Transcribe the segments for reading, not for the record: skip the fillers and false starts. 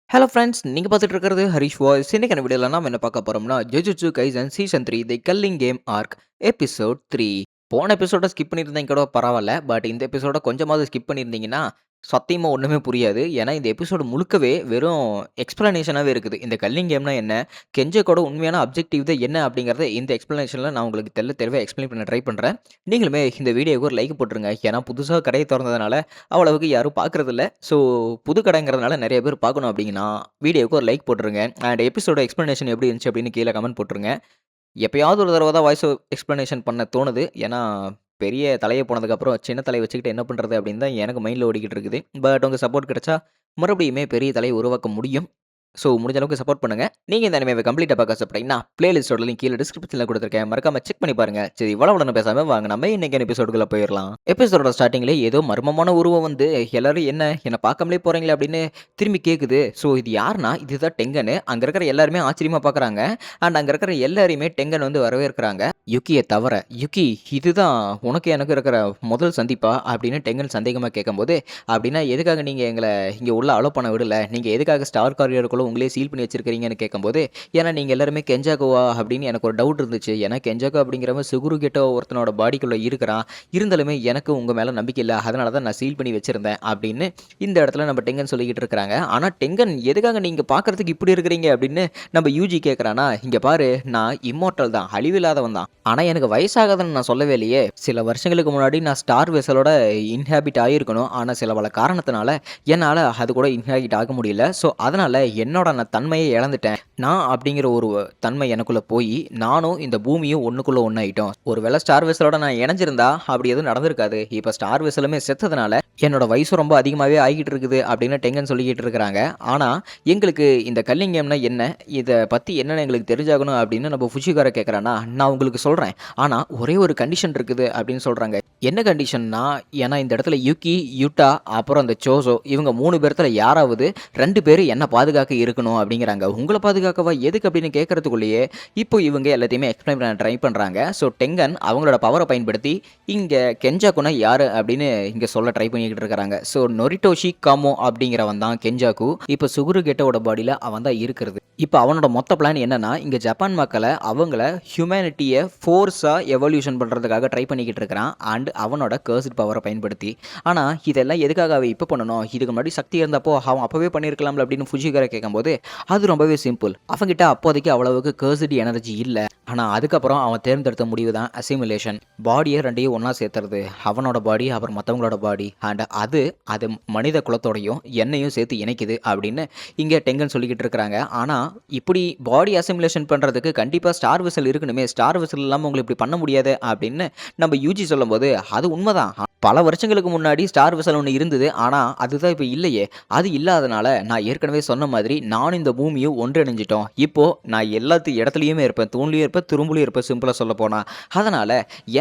Hello friends, நீங்க பார்த்துட்டு இருக்கிறது ஹரிஷ் வாய்ஸ். இன்னைக்கான வீடியோல நாம என்ன பார்க்க போறோம்னா, ஜுஜுட்சு கைசன் சீசன் 3 தி கல்லிங் கேம் ஆர்க் எபிசோட் 3. போன எபிசோட ஸ்கிப் பண்ணியிருந்தீங்க கூட பரவால்ல. பட் இந்த எபிசோட கொஞ்சமாவது ஸ்கிப் பண்ணியிருந்தீங்கன்னா, சத்தியமா ஒண்ணுமே புரியாது. ஏன்னா இந்த எபிசோடு முழுக்கவே வெறும் எக்ஸ்ப்ளனேஷனாவே இருக்குது. இந்த கல்லிங் கேம்னா என்ன? கெஞ்சக்கோட உண்மையான அப்ஜெக்டிவ் தான் என்ன? அப்படிங்கிறத இந்த எக்ஸ்ப்ளனேஷன்ல நான் உங்களுக்கு தெளிவா எக்ஸ்ப்ளைன் பண்ண ட்ரை பண்றேன். நீங்களுமே இந்த வீடியோவுக்கு ஒரு லைக் போட்டுருங்க. ஏன்னா புதுசா கடைய தொறந்ததுனால அவ்வளவுக்கு யாரும் பார்க்கறதில்ல. ஸோ புது கடைங்கிறதுனால நெறைய பேர் பார்க்கணும் அப்படிங்கன்னா, வீடியோவுக்கு ஒரு லைக் போட்டுருங்க. அண்ட் எபிசோட எக்ஸ்ப்ளனேஷன் எப்படி இருந்துச்சு அப்படின்னு கீழ கமெண்ட் போட்டுருங்க. எப்பயாவது ஒரு தடவ தான் வாய்ஸ் எக்ஸ்ப்ளனேஷன் பண்ண தோணுது. ஏன்னா, பெரிய தலைய போனதுக்கப்புறம் சின்ன தலைய வச்சுக்கிட்டு என்ன பண்றது அப்படின்னு தான் எனக்கு மைண்ட்ல ஓடிக்கிட்டு இருக்குது. பட் உங்க சப்போர்ட் கிடைச்சா மறுபடியுமே பெரிய தலைய உருவாக்க முடியும். ஸோ முடிஞ்ச அளவுக்கு சப்போர்ட் பண்ணுங்க. நீங்க இந்த அனிமேவ கம்ப்ளீட்டா பார்க்க ஆசைப்பட்டீங்கன்னா, பிளேலிஸ்ட்டோட லிங்க் கீழ டிஸ்கிரிப்ஷன்ல குடுத்துருக்கேன். மறக்காம செக் பண்ணி பாருங்க. சரி வளவளன்னு பேசாம வாங்க நம்ம இன்னைக்கான எபிசோடுக்குள்ள போயிரலாம். எபிசோடோட ஸ்டார்ட்டிங்லயே ஏதோ மர்மமான உருவம் வந்து எல்லாரும் என்ன பார்க்காமலே போறீங்களே அப்படின்னு திரும்பி கேட்குது. ஸோ இது யாருன்னா, இதுதான் டெங்கனு. அங்க இருக்கிற எல்லாருமே ஆச்சரியமா பார்க்குறாங்க. அண்ட் அங்க இருக்கிற எல்லாரையுமே டெங்கன் வந்து வரவேற்கிறாங்க. யுக்கிய தவிர. "யுக்கி, இதுதான் உனக்கு எனக்கு இருக்கிற முதல் சந்திப்பா?" அப்படின்னு டெங்கன் சந்தேகமா கேட்கும்போது, "அப்படின்னா எதுக்காக நீங்க எங்கள இங்க உள்ள அலோ பண்ண விடல? நீங்க எதுக்காக ஸ்டார் காரிடாருக்குள்ள உங்களயே சீல் பண்ணி வச்சிருக்கிறீங்கன்னு?" கேட்கும்போது, "ஏன்னா நீங்க எல்லாருமே கெஞ்சாகோவா?" அப்படின்னு எனக்கு ஒரு டவுட் இருந்துச்சு. ஏன்னா கெஞ்சாகோ அப்படிங்கிறவன் சுகுரு கிட்ட ஒருத்தனோட பாடிக்குள்ள இருக்கிறான். இருந்தாலுமே எனக்கு உங்க மேல நம்பிக்கை இல்ல. அதனால தான் நான் சீல் பண்ணி வச்சிருந்தேன் அப்படின்னு இந்த இடத்துல நம்ம டெங்கன் சொல்லிக்கிட்டு இருக்கிறாங்க. ஆனா டெங்கன், எதுக்காக நீங்க பார்க்கறதுக்கு இப்படி இருக்கிறீங்க அப்படின்னு நம்ம யூஜி கேட்குறானா, "இங்க பாரு, நான் இம்மோர்டல் தான். அழிவில்லாதவன் தான். ஆனா எனக்கு வயசாகாதுன்னு நான் சொல்லவே இல்லையே. சில வருஷங்களுக்கு முன்னாடி நான் ஸ்டார் வெசலோட இன்ஹாபிட் ஆகியிருக்கணும். ஆனா சில பல காரணத்தினால என்னால அது கூட இன்ஹாபிட் ஆக முடியல. ஸோ அதனால என்னோட நான் தன்மையை இழந்துட்டேன். நான் அப்படிங்கிற ஒரு தன்மை எனக்குள்ள போய் நானும் இந்த பூமியும் ஒண்ணுக்குள்ள ஒண்ணாயிட்டோம். ஒருவேளை ஸ்டார் வெசலோட நான் இணைஞ்சிருந்தா அப்படி எதுவும் நடந்திருக்காது. இப்ப ஸ்டார் வெசலுமே செத்ததுனால என்னோட வயசு ரொம்ப அதிகமாவே ஆகிட்டு இருக்குது" அப்படின்னு டெங்கன் சொல்லிக்கிட்டு இருக்கிறாங்க. ஆனா எங்களுக்கு இந்த கல்லிங் கேம்னா என்ன? இத பத்தி என்னன்னு எங்களுக்கு தெரிஞ்சாகணும் அப்படின்னு நம்ம ஃபுஜிகாரா கேட்குறானா, "நான் உங்களுக்கு சொல்றேன். ஆனா ஒரே ஒரு கண்டிஷன் இருக்குது" அப்படின்னு சொல்றாங்க. என்ன கண்டிஷன்னா, ஏன்னா இந்த இடத்துல யுகி, யுட்டா அப்புறம் அந்த சோசோ இவங்க 3 பேத்துல யாராவது 2 பேரு என்ன பாதுகாக்க இருக்கணும் அப்படிங்கிறாங்க. "உங்கள பாதுகாக்கவா? எதுக்கு?" அப்படின்னு கேட்கறதுக்குள்ளேயே இப்போ இவங்க எல்லாத்தையுமே எக்ஸ்பிளைன் பண்ண ட்ரை பண்றாங்க. ஸோ டெங்கன் அவங்களோட பவர பயன்படுத்தி இங்க கெஞ்சாக்குனா யாரு அப்படின்னு இங்க சொல்ல ட்ரை பண்ணிக்கிட்டு இருக்காங்க. ஸோ நொரிட்டோஷி காமோ அப்படிங்கிறவன் தான் கெஞ்சாக்கு. இப்ப சுகுரு கெட்டோட பாடியில அவன் தான் இருக்கிறது. இப்ப அவனோட மொத்த பிளான் என்னன்னா, இங்க ஜப்பான் மக்கள அவங்கள ஹியூமனிட்டிய ஃபோர்ஸா எவல்யூஷன் பண்றதுக்காக ட்ரை பண்ணிக்கிட்டு இருக்கிறான். அண்ட் அவனோட கர்ஸ்ட் பவர பயன்படுத்தி. ஆனா இதெல்லாம் எதுக்காக அவன் இப்ப பண்ணணும்? இதுக்கு முன்னாடி சக்தி இருந்தப்போ அவன் அப்பவே பண்ணியிருக்கலாம்ல அப்படின்னு ஃபுஜிகாரா கேட்கும்போது, அது ரொம்பவே சிம்பிள். அவன்கிட்ட அப்போதைக்கு அவ்வளவுக்கு கர்ஸ்ட் எனர்ஜி இல்ல. ஆனா அதுக்கப்புறம் அவன் தேர்ந்தெடுத்த முடிவு தான் அசிமுலேஷன். பாடிய 2யும் ஒண்ணா சேர்த்துறது. அவனோட பாடி அப்புறம் மத்தவங்களோட பாடி. அண்ட் அது மனித குலத்தோடையும் என்னையும் சேர்த்து இணைக்குது அப்படின்னு இங்க டெங்கன் சொல்லிக்கிட்டு இருக்கிறாங்க. ஆனா இப்படி பாடி அசிமுலேஷன் பண்றதுக்கு கண்டிப்பா ஸ்டார் வெசல் இருக்கணுமே. ஸ்டார் வெசல் இல்லாம உங்கள இப்படி பண்ண முடியாது அப்படின்னு நம்ம யூஜி சொல்லும்போது, அது உண்மதான். பல வருஷங்களுக்கு முன்னாடி ஸ்டார் வெசல் ஒண்ணு இருந்தது. ஆனா அதுதான் இப்ப இல்லையே. அது இல்லாதனால நான் ஏற்கனவே சொன்ன மாதிரி நானும் இந்த பூமியும் ஒன்றிணைஞ்சிட்டோம். இப்போ நான் இடத்துலயுமே இருப்பேன். தூண்லயும் இருப்பேன், துரும்புலயும் இருப்பேன், சிம்பிளா சொல்லப்போனா. அதனால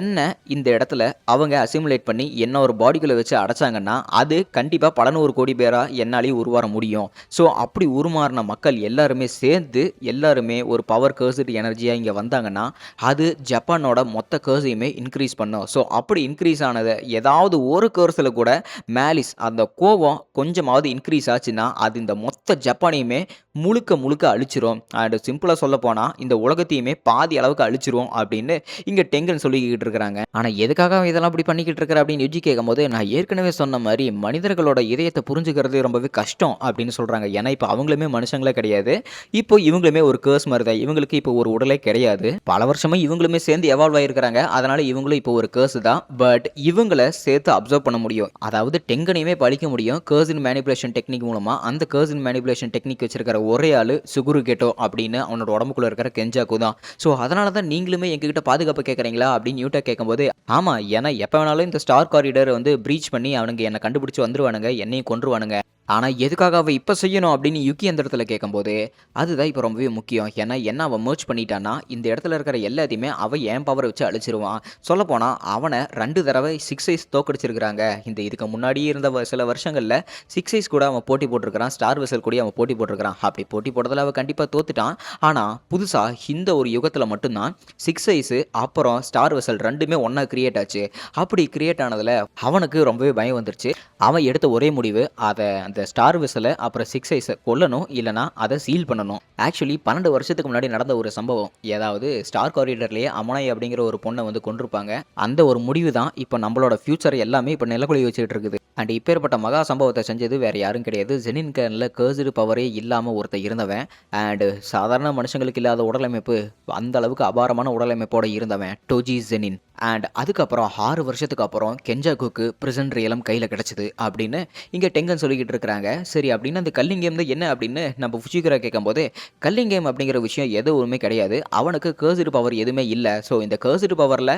என்ன இந்த இடத்துல அவங்க அசிமுலேட் பண்ணி என்ன ஒரு பாடிக்குள்ள வச்சு அடைச்சாங்கன்னா, அது கண்டிப்பா பல 100 கோடி பேரா என்னாலயும் உருவாற முடியும். ஸோ அப்படி உருமாறுன மக்கள் எல்லாருமே சேர்ந்து எல்லாருமே ஒரு பவர் கர்ஸ்டு எனர்ஜியா இங்க வந்தாங்கன்னா, அது ஜப்பானோட மொத்த கர்ஸையுமே இன்கிரீஸ் பண்ணும். ஸோ அப்படி இன்கிரீஸ் ஆனத ஏதாவது ஒரு கர்ஸ்ல கூட மேலிஸ் அந்த கோவம் கொஞ்சமாவது இன்கிரீஸ் ஆச்சுன்னா, அது இந்த மொத்த ஜப்பானையுமே முழுக்க முழுக்க அழிச்சிரும். அண்ட் சிம்பிளா சொல்லப்போனா இந்த உலகத்தையுமே பாதி அளவுக்கு அழிச்சிரும் அப்படின்னு இங்க டெங்கன் சொல்லிக்கிட்டு இருக்கிறாங்க. ஆனா எதுக்காக அவன் இதெல்லாம் இப்படி பண்ணிக்கிட்டு இருக்கிற அப்படின்னு யுஜி கேட்கும்போது, நான் ஏற்கனவே சொன்ன மாதிரி மனிதர்களோட இதயத்தை புரிஞ்சுக்கிறது ரொம்பவே கஷ்டம் அப்படின்னு சொல்றாங்க. ஏன்னா இப்ப அவங்களுமே மனுஷங்களே கிடையாது. இப்போ இவங்களுமே ஒரு கர்ஸ் மாதிரி தான். இவங்களுக்கு இப்போ ஒரு உடலே கிடையாது. பல வருஷமா இவங்களுமே சேர்ந்து எவால்வ் ஆயிருக்கிறாங்க. அதனால இவங்களும் இப்போ ஒரு கர்ஸ் தான். பட் இவங்கள சேர்த்து அப்சர்வ் பண்ண முடியும். அதாவது டெங்கனையுமே பழிக்க முடியும். கர்ஸ் இன் மேனிபுலேஷன் டெக்னிக் மூலமா. அந்த கர்ஸ் இன் மேனிபுலேஷன் டெக்னிக் வச்சிருக்கிற ஒரே ஆளு சுகுரு கெட்டோ அப்படின்னு அவனோட உடம்புக்குள்ள இருக்கிற கெஞ்சாக்கு தான். ஸோ அதனால தான் நீங்களுமே எங்ககிட்ட பாதுகாப்பு கேட்குறீங்களா அப்படின்னு யூட்டா கேட்கும்போது, ஆமா, ஏன்னா எப்போ வேணாலும் இந்த ஸ்டார் காரிடர் வந்து பிரீச் பண்ணி அவனுங்க என்னை கண்டுபிடிச்சு வந்துருவானுங்க, என்னையும் கொன்றுவானுங்க. ஆனா எதுக்காக அவ இப்ப செய்யணும் அப்படின்னு யுகி அந்த இடத்துல கேட்கும்போது, அதுதான் இப்ப ரொம்பவே முக்கியம். ஏன்னா என்ன அவன் மெர்ஜ் பண்ணிட்டான்னா, இந்த இடத்துல இருக்கிற எல்லாத்தையுமே அவன் என் பவர வச்சு அழிச்சிருவான். சொல்லப்போனா அவன 2 தடவை 6 ஐஸ் தோற்கடிச்சிருக்காங்க. இதுக்கு முன்னாடி இருந்த சில வருஷங்கள்ல 6 ஐஸ் கூட அவன் போட்டி போட்டிருக்கிறான். ஸ்டார் வெசல் கூடயும் அவன் போட்டி போட்டிருக்கிறான். அப்படி போட்டி போட்டதுல அவன் கண்டிப்பா தோத்துட்டான். ஆனா புதுசா இந்த ஒரு யுகத்துல மட்டும் தான் 6 ஐஸ் அப்புறம் ஸ்டார் வெசல் 2மே ஒண்ணா கிரியேட் ஆச்சு. அப்படி கிரியேட் ஆனதுல அவனுக்கு ரொம்பவே பயம் வந்துருச்சு. அவன் எடுத்த ஒரே முடிவு, அத அந்த இந்த ஸ்டார் விசல அப்புறம் 6 ஐஸ கொல்லணும், இல்லனா அத சீல் பண்ணணும். ஆக்சுவலி 12 வருஷத்துக்கு முன்னாடி நடந்த ஒரு சம்பவம். ஏதாவது ஸ்டார் காரிடார்லயே அமனாய் அப்படிங்கிற ஒரு பொண்ண வந்து கொன்றுப்பாங்க. அந்த ஒரு முடிவு தான் இப்ப நம்மளோட ஃபியூச்சர் எல்லாமே இப்ப நிலகுலி வச்சுட்டு இருக்குது. அண்ட் இப்பேற்பட்ட மகா சம்பவத்த செஞ்சது வேற யாரும் கிடையாது. ஜெனின் கேன்ல கர்ஸ்டு பவரே இல்லாம ஒருத்தன் இருந்தவன். அண்ட் சாதாரண மனுஷங்களுக்கு இல்லாத உடலமைப்பு, அந்த அளவுக்கு அபாரமான உடலமைப்போட இருந்தவன் டோஜி ஜெனின். அண்ட் அதுக்கப்புறம் 6 வருஷத்துக்கு அப்புறம் கெஞ்சாகுக்கு பிரிசன் ரியலம் கையில கிடைச்சது அப்படின்னு இங்க டெங்கன் சொல்லிக்கிட்டு இருக்கிறாங்க. சரி, அப்படின்னு அந்த கல்லிங் கேம் தான் என்ன அப்படின்னு நம்ம ஃபுஜிகுரா கேட்கும்போது, கல்லிங் கேம் அப்படிங்கிற விஷயம் எதுவுமே கிடையாது. அவனுக்கு கர்ஸ்டு பவர் எதுவுமே இல்ல. ஸோ இந்த கர்ஸ்டு பவர்ல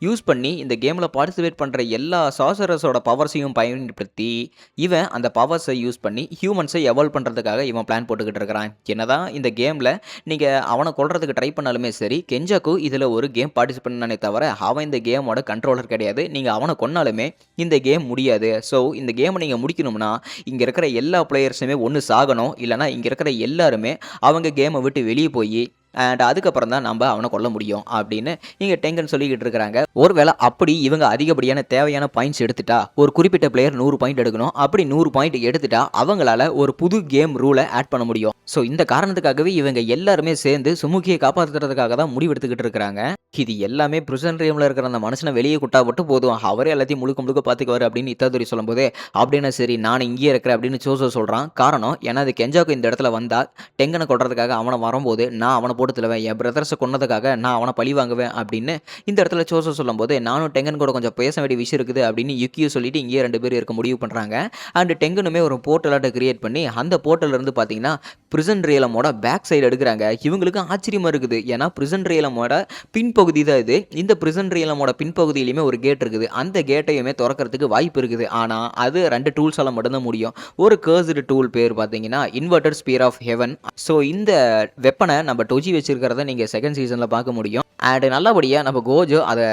யூஸ் பண்ணி இந்த கேம்ல பார்ட்டிசிபேட் பண்ற எல்லா சாசரஸோட பவர்ஸையும் பயன்படுத்தி இவன் அந்த பவர்ஸை யூஸ் பண்ணி ஹியூமன்ஸை எவால்வ் பண்றதுக்காக இவன் பிளான் போட்டுக்கிட்டு இருக்கிறான். என்னதான் இந்த கேம்ல நீங்க அவனை கொல்றதுக்கு ட்ரை பண்ணாலுமே சரி, கெஞ்சாக்கு இதுல ஒரு கேம் பார்ட்டிசிபேட் பண்ணானே தவிர அவன் இந்த கேமோட கண்ட்ரோலர் கிடையாது. நீங்க அவனை கொன்னாலுமே இந்த கேம் முடியாது. ஸோ இந்த கேமை நீங்க முடிக்கணும்னா இங்க இருக்கிற எல்லா பிளேயர்ஸுமே ஒன்று சாகணும், இல்லைனா இங்க இருக்கிற எல்லாருமே அவங்க கேமை விட்டு வெளியே போய் அண்ட் அதுக்கப்புறம் தான் நம்ம அவனை கொல்ல முடியும் அப்படின்னு இங்கே டெங்கன் சொல்லிக்கிட்டு இருக்கிறாங்க. ஒருவேளை அப்படி இவங்க அதிகப்படியான தேவையான பாயிண்ட்ஸ் எடுத்துட்டா, ஒரு குறிப்பிட்ட பிளேயர் 100 பாயிண்ட் எடுக்கணும். அப்படி 100 பாயிண்ட் எடுத்துட்டா அவங்களால ஒரு புது கேம் ரூலை ஆட் பண்ண முடியும். ஸோ இந்த காரணத்துக்காகவே இவங்க எல்லாருமே சேர்ந்து சுமுகியை காப்பாற்றுறதுக்காக தான் முடிவெடுத்துக்கிட்டு இருக்கிறாங்க. இது எல்லாமே பிரிசன் ரூம்ல இருக்கிற அந்த மனுஷனை வெளியே குட்டா மட்டும் போதும், அவரே எல்லாத்தையும் முழுக்க முழுக்க பார்த்துக்குவாரு அப்படின்னு இத்தாதுரி சொல்லும்போது, அப்படின்னா சரி நான் இங்கேயே இருக்கிறேன் அப்படின்னு சோசோ சொல்கிறான். காரணம் ஏன்னா அது கெஞ்சாக்கு இந்த இடத்துல வந்தா டெங்கனை கொள்றதுக்காக அவனை வரும்போது நான் அவனை போட்டு தருவேன், என் பிரதர்ஸை கொன்னதுக்காக நான் அவனை பழி வாங்குவேன் அப்படின்னு இந்த இடத்துல சோசோ சொல்லும்போது, நானும் டெங்கன் கூட கொஞ்சம் பேச வேண்டிய விஷயம் இருக்குது அப்படின்னு யுக்கியோ சொல்லிட்டு இங்கேயே 2 பேர் இருக்க முடிவு பண்ணுறாங்க. அண்ட் டெங்கனுமே ஒரு போர்ட்டலாட்ட கிரியேட் பண்ணி அந்த போர்ட்டல் இருந்து பார்த்தீங்கன்னா பிரிசன் ரியலமோட பேக் சைடு எடுக்கிறாங்க. இவங்களுக்கு ஆச்சரியமா இருக்குது. ஏன்னா பிரிசன் ரியலமோட பின்பகுதி தான் இது. இந்த பிரிசன் ரியலமோட பின்பகுதியிலுமே ஒரு கேட் இருக்குது. அந்த கேட்டையுமே திறக்கிறதுக்கு வாய்ப்பு இருக்குது. ஆனால் அது 2 டூல்ஸால் மட்டும்தான் முடியும். ஒரு கர்ஸ்டு டூல் பேர் பார்த்தீங்கன்னா inverted spear of heaven. So இந்த வெப்பனை நம்ம டொஜி வச்சிருக்கிறத நீங்கள் செகண்ட் சீசனில் பார்க்க முடியும். அண்ட் நல்லபடியாக நம்ம கோஜோ அதை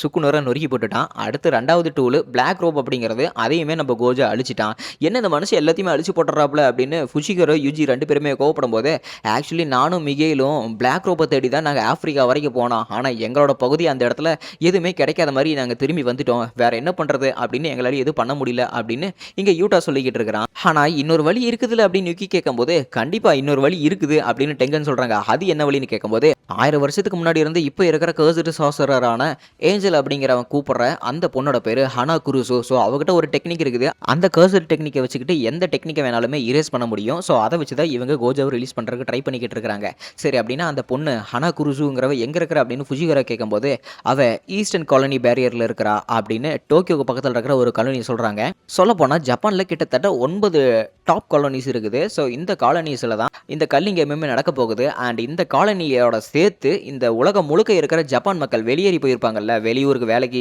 சுக்குநூறாக நொறுக்கி போட்டுட்டான். அடுத்து 2வது டூலு பிளாக் ரோப் அப்படிங்கிறது, அதையுமே நம்ம கோஜோ அழிச்சிட்டான். என்ன இந்த மனுஷன் எல்லாத்தையுமே அழிச்சு போட்டுறாப்புல அப்படின்னு ஃபுஷிகரோ யுஜி 2 பேருமே கோவப்படும் போது, ஆக்சுவலி நானும் மிகேலும் பிளாக் ரோப்பை தேடி தான் நாங்கள் ஆஃப்ரிக்கா வரைக்கும் போனோம். ஆனால் எங்களோட பகுதி அந்த இடத்துல எதுவுமே கிடைக்காத மாதிரி நாங்கள் திரும்பி வந்துட்டோம். வேற என்ன பண்ணுறது அப்படின்னு எங்களால் எதுவும் பண்ண முடியல அப்படின்னு இங்கே யூட்டா சொல்லிக்கிட்டு இருக்கிறான். ஆனால் இன்னொரு வழி இருக்குதுல்ல அப்படின்னு யுக்கி கேட்கும்போது, கண்டிப்பாக இன்னொரு வழி இருக்குது அப்படின்னு டெங்கன் சொல்கிறாங்க. அது என்ன வழின்னு கேட்கும்போது, 1000 வருஷத்துக்கு முன்னாடி இருந்து இப்போ இருக்கிற கர்ஸ்டு சாசரரான ஏஞ்சல் அப்படிங்கிறவன் கூப்பிடுற அந்த பொண்ணோட பேர் ஹனா குருசோ. ஸோ அவகிட்ட ஒரு டெக்னிக் இருக்குது. அந்த கர்ஸ்டு டெக்னிக்கை வச்சுக்கிட்டு எந்த டெக்னிக்கை வேணாலுமே இரேஸ் பண்ண முடியும். ஸோ அதை வச்சு தான் இவங்க கோஜாவை ரிலீஸ் பண்ணுறதுக்கு ட்ரை பண்ணிக்கிட்டு இருக்காங்க. சரி, அப்படின்னா அந்த பொண்ணு ஹனா குருசுங்கிறவ எங்கே இருக்கிற அப்படின்னு ஃபுஜிகரா கேட்கும்போது, அவ ஈஸ்டர்ன் காலனி பேரியரில் இருக்கிறா அப்படின்னு டோக்கியோக்கு பக்கத்தில் இருக்கிற ஒரு காலனி சொல்கிறாங்க. சொல்லப்போனால் ஜப்பானில் கிட்டத்தட்ட 9 டாப் காலனிஸ் இருக்குது. ஸோ இந்த காலனிஸில் தான் இந்த கல்லிங் கேமுமே நடக்க போகுது. அண்ட் இந்த காலனியோட சேர்த்து இந்த உலகம் முழுக்க இருக்கிற ஜப்பான் மக்கள் வெளியேறி போயிருப்பாங்கல்ல, வெளியூருக்கு வேலைக்கு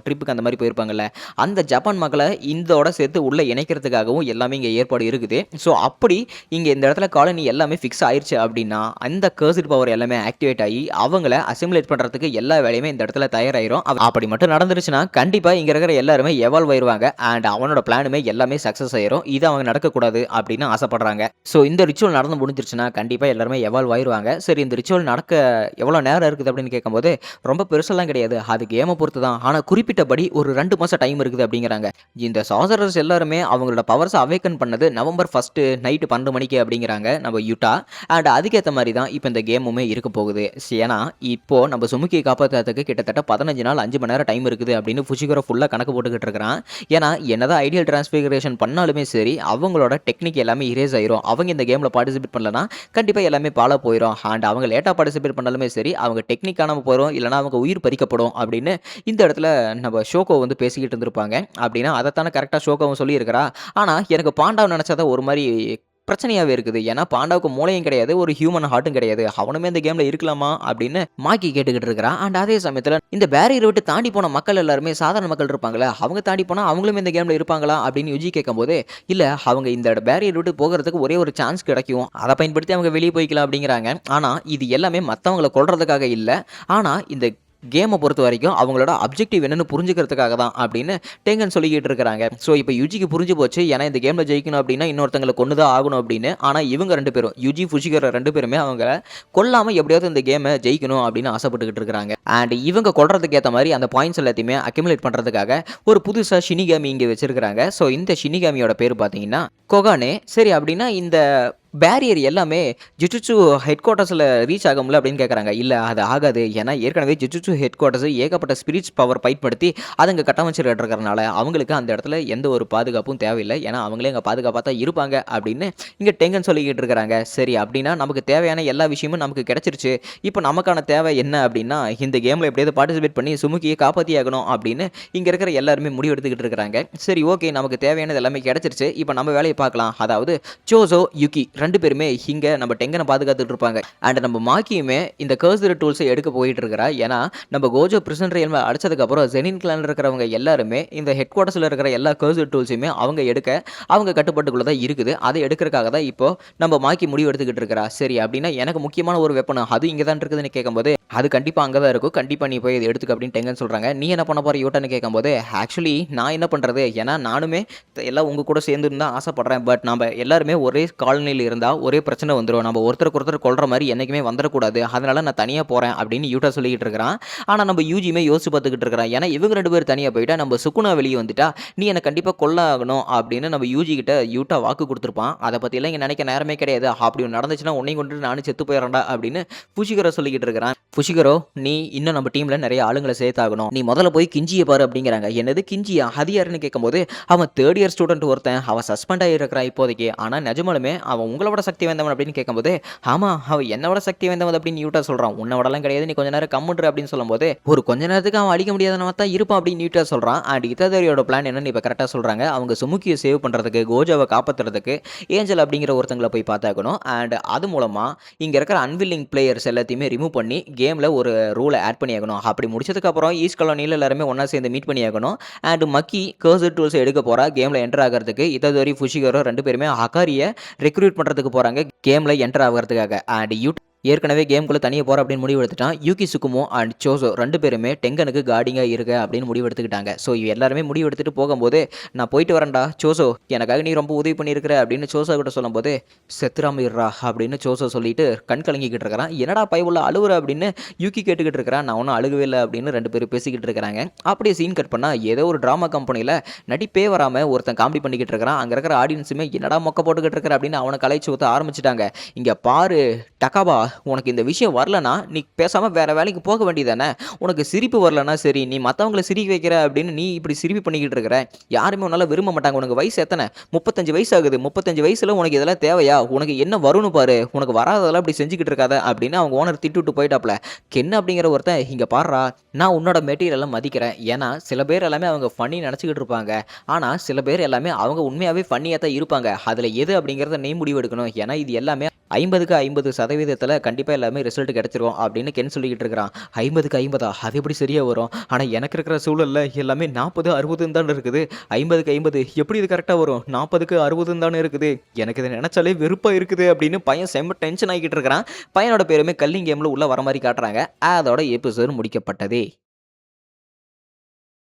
ட்ரிப்புக்கு அந்த மாதிரி போயிருப்பாங்கல்ல, அந்த ஜப்பான் மக்களை இதோட சேர்த்து உள்ள இணைக்கிறதுக்காகவும் எல்லாமே இங்கே ஏற்பாடு இருக்குது. ஸோ அப்படி இங்கே இந்த இடத்துல காலனி எல்லாமே ஃபிக்ஸ் ஆயிடுச்சு அப்படின்னா அந்த கர்ஸ்டு பவர் எல்லாமே ஆக்டிவேட் ஆகி அவங்கள அசிமுலேட் பண்ணுறதுக்கு எல்லா வேலையுமே இந்த இடத்துல தயாராயிரும். அப்படி மட்டும் நடந்துருச்சுன்னா கண்டிப்பாக இங்கே இருக்கிற எல்லாருமே எவால்வ் ஆயிடுவாங்க. அண்ட் அவனோட பிளானுமே எல்லாமே சக்ஸஸ் ஆயிரும். இது அவங்க நடக்கக்கூடாது அப்படின்னு ஆசைப்படுறாங்க. ஸோ இந்த ரிச்சுவல் நடந்து முடிஞ்சிருச்சுன்னா கண்டிப்பாக எல்லாருமே எவால்வ் ஆயிடுவாங்க. சரி, இந்த ரிச்சுவல் நடக்க எவ்வளோ நேரம் இருக்குது அப்படின்னு கேட்கும்போது, ரொம்ப பெருசெல்லாம் கிடையாது, அது கேமை பொறுத்து தான். ஆனால் குறிப்பிட்டபடி ஒரு 2 மாதம் டைம் இருக்குது அப்படிங்கிறாங்க. இந்த சாசரர்ஸ் எல்லாருமே அவங்களோட பவர்ஸை அவேக்கன் பண்ணது நவம்பர் 1 நைட்டு 12 மணிக்கு அப்படிங்கிறாங்க நம்ம யூட்டா. அண்ட் அதுக்கேற்ற மாதிரி தான் இப்போ இந்த கேமுமே இருக்க போகுது. ஏன்னா இப்போ நம்ம சுமுக்கியை காப்பாற்றுறதுக்கு கிட்டத்தட்ட 15 நாள் 5 மணி நேரம் டைம் இருக்குது அப்படின்னு ஃபுஜிகரோ ஃபுல்லாக கணக்கு போட்டுக்கிட்டு இருக்கிறான். ஏன்னா என்னதான் ஐடியல் டிரான்ஸ்பிகரேஷன் பண்ணாலுமே சரி, அவங்களோட டெக்னிக் எல்லாமே இரேஸ் ஆயிரும். அவங்க இந்த கேமில் பார்ட்டிசிபேட் பண்ணலன்னா கண்டிப்பாக எல்லாமே பாலா போயிடும். அண்ட் அவங்க லேட்டாக பார்ட்டிசிபேட் பண்ணாலுமே சரி, அவங்க டெக்னிக் காணாமல் போயிடும், இல்லைனா அவங்க உயிர் பறிக்கப்படும் அப்படின்னு இந்த இடத்துல நம்ம ஷோகோ வந்து பேசிக்கிட்டு இருந்திருப்பாங்க. அப்படின்னா அதைத்தானே கரெக்டாக ஷோகோவும் சொல்லியிருக்கிறா. ஆனால் எனக்கு பாண்டாவை நினச்சாதான் ஒரு மாதிரி பிரச்சனையாகவே இருக்குது. ஏன்னா பாண்டாவுக்கு மூளையும் கிடையாது, ஒரு ஹியூமன் ஹார்ட்டும் கிடையாது. அவனுமே இந்த கேமில் இருக்கலாமா அப்படின்னு மாக்கி கேட்டுக்கிட்டு இருக்கிறான். அண்ட் அதே சமயத்தில் இந்த பேரியரை விட்டு தாண்டி போன மக்கள் எல்லாருமே சாதாரண மக்கள் இருப்பாங்களே, அவங்க தாண்டி போனால் அவங்களுமே இந்த கேமில் இருப்பாங்களா அப்படின்னு யுஜி கேட்கும்போது, இல்லை அவங்க இந்த பேரியர் விட்டு போகிறதுக்கு ஒரே ஒரு சான்ஸ் கிடைக்கும், அதை பயன்படுத்தி அவங்க வெளியே போய்க்கலாம் அப்படிங்கிறாங்க. ஆனால் இது எல்லாமே மற்றவங்களை கொல்றதுக்காக இல்லை, ஆனால் இந்த கேம பொறுத்தவரைக்கும் அவங்களோட அப்ஜெக்டிவ் என்னன்னு புரிஞ்சுக்கிறதுக்காக தான் அப்படின்னு டெங்கன் சொல்லிக்கிட்டு இருக்காங்க. ஸோ இப்போ யுஜிக்கு புரிஞ்சு போச்சு. ஏன்னா இந்த கேம்ல ஜெயிக்கணும் அப்படின்னா இன்னொருத்தங்கள கொன்னு தான் ஆகணும் அப்படின்னு. ஆனா இவங்க 2 பேரும் யுஜி, ஃபுஷிகரோ 2 பேருமே அவங்கள கொல்லாம எப்படியாவது இந்த கேம ஜெயிக்கணும் அப்படின்னு ஆசைப்பட்டுக்கிட்டு இருக்காங்க. அண்ட் இவங்க கொல்றதுக்கு ஏத்த மாரி அந்த பாயிண்ட்ஸ் எல்லாத்தையுமே அக்யூமுலேட் பண்றதுக்காக ஒரு புதுசா ஷினிகாமி இங்க வச்சிருக்காங்க. ஸோ இந்த ஷினிகாமியோட பேரு பார்த்தீங்கன்னா கொகானே. சரி அப்படின்னா இந்த பேரியர் எல்லாமே ஜுஜுட்சு ஹெட் குவார்ட்டர்ஸ்ல ரீச் ஆகும்ல அப்படின்னு கேட்குறாங்க. இல்ல அது ஆகாது. ஏன்னா ஏற்கனவே ஜுஜுட்சு ஹெட் குவார்ட்டர்ஸ் ஏகப்பட்ட ஸ்பிரிட்ஸ் பவர் பயன்படுத்தி அதை அங்க கட்டமைச்சுட்டு இருக்கிறனால அவங்களுக்கு அந்த இடத்துல எந்த ஒரு பாதுகாப்பும் தேவையில்லை. ஏன்னா அவங்களே அங்க பாதுகாப்பா தான் இருப்பாங்க அப்படின்னு இங்க டெங்கன் சொல்லிக்கிட்டு இருக்காங்க. சரி அப்படின்னா நமக்கு தேவையான எல்லா விஷயமும் நமக்கு கிடைச்சிருச்சு. இப்போ நமக்கான தேவை என்ன அப்படின்னா இந்த கேம்ல எப்படியாவது பார்ட்டிசிபேட் பண்ணி சுமுக்கியை காப்பாத்தி ஆகணும் அப்படின்னு இங்க இருக்கிற எல்லாருமே முடிவு எடுத்துக்கிட்டு இருக்காங்க. சரி ஓகே, நமக்கு தேவையானது எல்லாமே கிடைச்சிருச்சு. இப்போ நம்ம வேலையை பார்க்கலாம். அதாவது சோசோ, யுகி 2 பேருமே இங்க நம்ம டெங்கனை பாதுகாத்துட்டு இருப்பாங்க. அண்ட் நம்ம மாக்கியுமே இந்த கர்சர் டூல்ஸை எடுக்க போயிட்டு இருக்கிறா. ஏன்னா நம்ம கோஜோ பிரிசன் ரியல் அடிச்சதுக்கு அப்புறம் ஜெனின் கிளான்ல இருக்கிறவங்க எல்லாருமே இந்த ஹெட் குவார்ட்டர்ஸ்ல இருக்கிற எல்லா கர்சர் டூல்ஸையுமே அவங்க எடுக்க அவங்க கட்டுப்பாட்டுக்குள்ள தான் இருக்குது. அதை எடுக்கிறதுக்காக தான் இப்போ நம்ம மாக்கி முடிவு எடுத்துக்கிட்டு இருக்கிறா. சரி அப்படின்னா எனக்கு முக்கியமான ஒரு வெப்பன் அது இங்க தான் இருக்குதுன்னு கேட்கும்போது அது கண்டிப்பா அங்கே தான் இருக்கும். கண்டிப்பா நீ போய் இதை எடுத்துக்க அப்படின்னு டெங்கன் சொல்றாங்க. நீ என்ன பண்ண போற யூட்டன்னு கேட்கும்போது ஆக்சுவலி நான் என்ன பண்றது, ஏன்னா நானுமே எல்லாம் உங்க கூட சேர்ந்து இருந்தா ஆசைப்படுறேன். பட் நம்ம எல்லாருமே ஒரே காலனியில் இருந்தா ஒரே பிரச்சனை வந்துடும். நம்ம ஒருத்தருக்கு ஒருத்தர் கொள்ற மாதிரி என்னைக்குமே வந்துடக்கூடாது. அதனால நான் தனியா போறேன் அப்படின்னு யூட்டா சொல்லிக்கிட்டு இருக்கிறான். ஆனா நம்ம யூஜியுமே யோசிச்சு பார்த்துக்கிட்டு இருக்கிறான். ஏன்னா இவங்க 2 பேர் தனியா போயிட்டா நம்ம சுக்குனா வெளியே வந்துட்டா நீ என்னை கண்டிப்பா கொல்ல ஆகணும் அப்படின்னு நம்ம யூஜி கிட்ட யூட்டா வாக்கு கொடுத்துருப்பான். அதை பத்தி எல்லாம் இங்க நினைக்க நேரமே கிடையாது. அப்படி ஒன்று நடந்துச்சுன்னா உன்னையும் கொண்டு நானும் செத்து போயிடறேன்டா அப்படின்னு புஷிகரோ சொல்லிக்கிட்டு இருக்கிறான். புஷிகரோ, நீ இன்னும் நம்ம டீம்ல நிறைய ஆளுங்களை சேர்த்தாகணும். நீ முதல்ல போய் கிஞ்சியை பாரு அப்படிங்கிறாங்க. என்னது கிஞ்சியா, அது யாருன்னு கேட்கும்போது அவன் 3rd இயர் ஸ்டூடெண்ட் ஒருத்தன், அவன் சஸ்பெண்ட் ஆகிருக்கிறான் இப்போதைக்கு. ஆனா நிஜமாலுமே அவன் உங்களோட சக்தி வாய்ந்தவன் அப்படின்னு கேட்கும்போது ஆமா அவன் என்னோட சக்தி வாய்ந்தவன் அப்படின்னு யூட்டா சொல்றான். உன்னோடலாம் கிடையாது, நீ கொஞ்ச நேரம் கம்முன்று அப்படின்னு சொல்லும்போது ஒரு கொஞ்ச நேரத்துக்கு அவன் அடிக்க முடியாதவன் தான் இருப்பான் அப்படின்னு யூட்டா சொல்றான். அண்ட் இத்தாதரியோட பிளான் என்னன்னு இப்ப கரெக்டா சொல்றாங்க. அவங்க சுமுக்கியை சேவ் பண்றதுக்கு, கோஜாவை காப்பாத்துறதுக்கு ஏஞ்சல் அப்படிங்கிற ஒருத்தங்களை போய் பார்த்தாக்கணும். அண்ட் அது மூலமா இங்க இருக்கிற அன்வில்லிங் பிளேயர்ஸ் எல்லாத்தையுமே ரிமூவ் பண்ணி கேம்ல ஒரு ரூலை ஆட் பண்ணி ஆகணும். அப்படி முடிச்சதுக்கு அப்புறம் ஈஸ்ட் காலனியில் எல்லாருமே ஒன்றா சேர்ந்து மீட் பண்ணி ஆகணும். அண்ட் மக்கி கர்சர் டூல்ஸ் எடுக்க போறா கேம்ல என்டர் ஆகிறதுக்கு. இத்ததோரி ஃபுஷிகரோ 2 பேருமே ஹகாரியை ரெக்ரூட் பண்றதுக்கு போறாங்க கேம்ல என்டர் ஆகிறதுக்காக. அண்ட் ஏற்கனவே கேம்குள்ளே தனியாக போகிற அப்படின்னு முடிவு எடுத்துட்டான். யூகி சுக்குமோ அண்ட் சோசோ 2 பேருமே டெங்கனுக்கு கார்டிங்காக இருக்க அப்படின்னு முடிவு எடுத்துக்கிட்டாங்க. ஸோ எல்லாருமே முடிவு எடுத்துகிட்டு போகும்போது நான் போயிட்டு வரேன்டா சோசோ, எனக்காக நீ ரொம்ப உதவி பண்ணியிருக்கிற அப்படின்னு சோசோ கிட்ட சொல்லும்போது செத்துராமிடுறா அப்படின்னு சோசோ சொல்லிட்டு கண் கலங்கிக்கிட்டு இருக்கிறான். என்னடா பயவுள்ள அழுவுற அப்படின்னு யூகி கேட்டுக்கிட்டு இருக்கிறான். நான் ஒன்றும் அழுகவே இல்லை அப்படின்னு 2 பேரும் பேசிக்கிட்டு இருக்கிறாங்க. அப்படியே சீன் கட் பண்ணால் ஏதோ ஒரு ட்ராமா கம்பெனியில் நடிப்பே வராமல் ஒருத்தன் காமெடி பண்ணிக்கிட்டு இருக்கிறான். அங்கே இருக்கிற ஆடியன்ஸுமே என்னடா மொக்க போட்டுக்கிட்டு இருக்கிற அப்படின்னு அவனை கலைச்சு ஊற்ற ஆரம்பிச்சிட்டாங்க. இங்கே பாரு டக்காபா, உனக்கு இந்த விஷயம் வரலனா நீ பேசாமல் வேறு வேலைக்கு போக வேண்டியதானே. உனக்கு சிரிப்பு வரலனா சரி, நீ மற்றவங்களை சிரிக்க வைக்கிற அப்படின்னு நீ இப்படி சிரிப்பு பண்ணிக்கிட்டு இருக்கிற. யாருமே உன்னால் விரும்ப மாட்டாங்க. உனக்கு வயசு எத்தனை? 35 வயசு ஆகுது. 35 வயசில் உனக்கு இதெல்லாம் தேவையா? உனக்கு என்ன வரும்னு பாரு. உனக்கு வராததெல்லாம் இப்படி செஞ்சுக்கிட்டு இருக்காத அப்படின்னு அவங்க ஓனர் திட்டு போயிட்டாப்ல. கென்னு அப்படிங்கிற ஒருத்தன் இங்கே பாடுறா, நான் உன்னோட மெட்டீரியலை மதிக்கிறேன். ஏன்னா சில பேர் எல்லாமே அவங்க ஃபன்னி நினச்சிக்கிட்டு இருப்பாங்க. ஆனால் சில பேர் எல்லாமே அவங்க உண்மையாகவே ஃபன்னியாக தான் இருப்பாங்க. அதில் எது அப்படிங்கிறத நீ முடிவு எடுக்கணும். ஏன்னா இது எல்லாமே 50க்கு 50% கண்டிப்பாக எல்லாமே ரிசல்ட் கிடைச்சிரும் அப்படின்னு கென் சொல்லிக்கிட்டு இருக்கிறான். 50க்கு 50 அது எப்படி சரியாக வரும்? ஆனால் எனக்கு இருக்கிற சூழலில் எல்லாமே 40 60 தான் இருக்குது. 50க்கு 50 எப்படி இது கரெக்டாக வரும்? 40க்கு 60 தானே இருக்குது. எனக்கு இதை நினச்சாலே வெறுப்பாக இருக்குது அப்படின்னு பையன் செம்ம டென்ஷன் ஆகிக்கிட்டு இருக்கிறான். பையனோட பேருமே கல்லிங் கேமில் உள்ள வர மாதிரி காட்டுறாங்க. அதோட எபிசோடு முடிக்கப்பட்டதே.